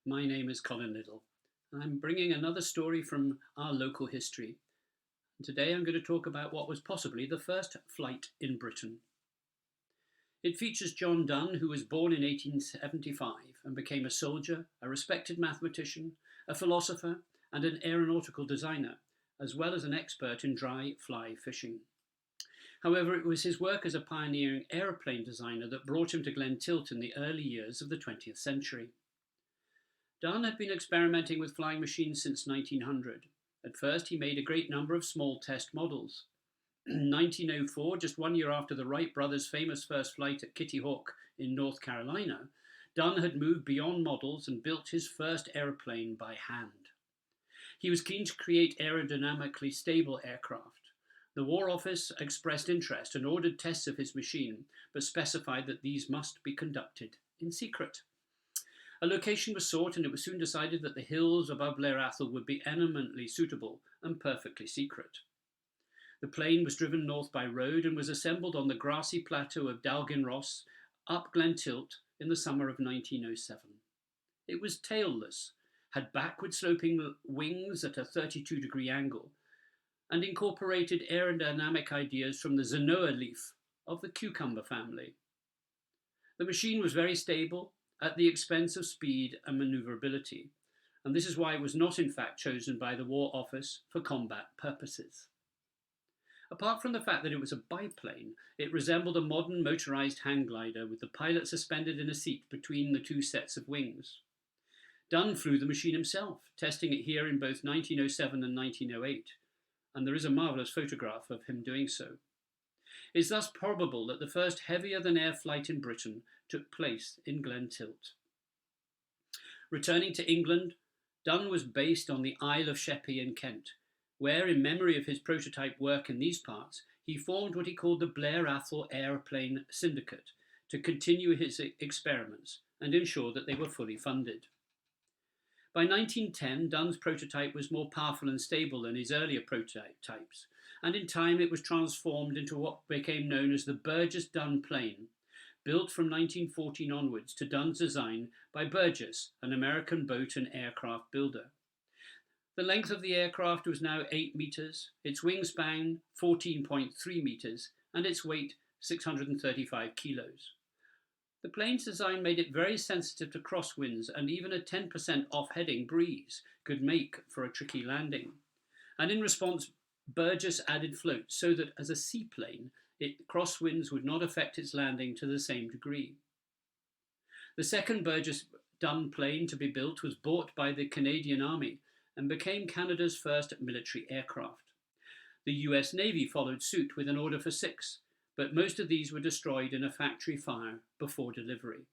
My name is Colin Liddell, and I'm bringing another story from our local history. And today I'm going to talk about what was possibly the first flight in Britain. It features John Donne, who was born in 1875 and became a soldier, a respected mathematician, a philosopher, and an aeronautical designer, as well as an expert in dry fly fishing. However, it was his work as a pioneering aeroplane designer that brought him to Glen Tilt in the early years of the 20th century. Donne had been experimenting with flying machines since 1900. At first, he made a great number of small test models. In 1904, just 1 year after the Wright brothers' famous first flight at Kitty Hawk in North Carolina, Donne had moved beyond models and built his first aeroplane by hand. He was keen to create aerodynamically stable aircraft. The War Office expressed interest and ordered tests of his machine, but specified that these must be conducted in secret. A location was sought, and it was soon decided that the hills above Blair Athol would be eminently suitable and perfectly secret. The plane was driven north by road and was assembled on the grassy plateau of Dalgin Ross up Glen Tilt in the summer of 1907. It was tailless, had backward sloping wings at a 32-degree angle, and incorporated aerodynamic ideas from the Zenoa leaf of the cucumber family. The machine was very stable, at the expense of speed and manoeuvrability, and this is why it was not in fact chosen by the War Office for combat purposes. Apart from the fact that it was a biplane, it resembled a modern motorized hang glider with the pilot suspended in a seat between the two sets of wings. Donne flew the machine himself, testing it here in both 1907 and 1908, and there is a marvellous photograph of him doing so. It is thus probable that the first heavier-than-air flight in Britain took place in Glen Tilt. Returning to England, Donne was based on the Isle of Sheppey in Kent, where, in memory of his prototype work in these parts, he formed what he called the Blair Athol Aeroplane Syndicate to continue his experiments and ensure that they were fully funded. By 1910, Donne's prototype was more powerful and stable than his earlier prototypes, and in time it was transformed into what became known as the Burgess-Dunne plane, built from 1914 onwards to Donne's design by Burgess, an American boat and aircraft builder. The length of the aircraft was now 8 metres, its wingspan 14.3 metres, and its weight 635 kilos. The plane's design made it very sensitive to crosswinds, and even a 10% off-heading breeze could make for a tricky landing. And in response, Burgess added floats so that as a seaplane, crosswinds would not affect its landing to the same degree. The second Burgess-Dunne plane to be built was bought by the Canadian Army and became Canada's first military aircraft. The US Navy followed suit with an order for 6, but most of these were destroyed in a factory fire before delivery.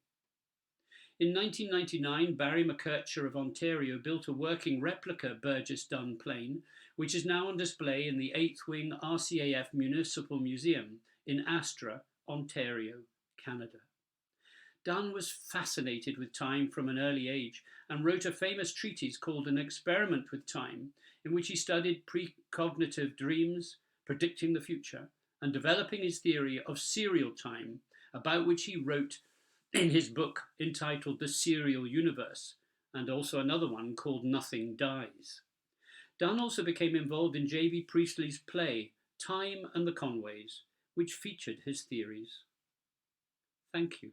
In 1999, Barry McKercher of Ontario built a working replica Burgess-Dunne plane, which is now on display in the 8th Wing RCAF Municipal Museum in Astra, Ontario, Canada. Donne was fascinated with time from an early age and wrote a famous treatise called An Experiment with Time, in which he studied precognitive dreams, predicting the future, and developing his theory of serial time, about which he wrote in his book entitled The Serial Universe, and also another one called Nothing Dies. Donne also became involved in J.B. Priestley's play Time and the Conways, which featured his theories. Thank you.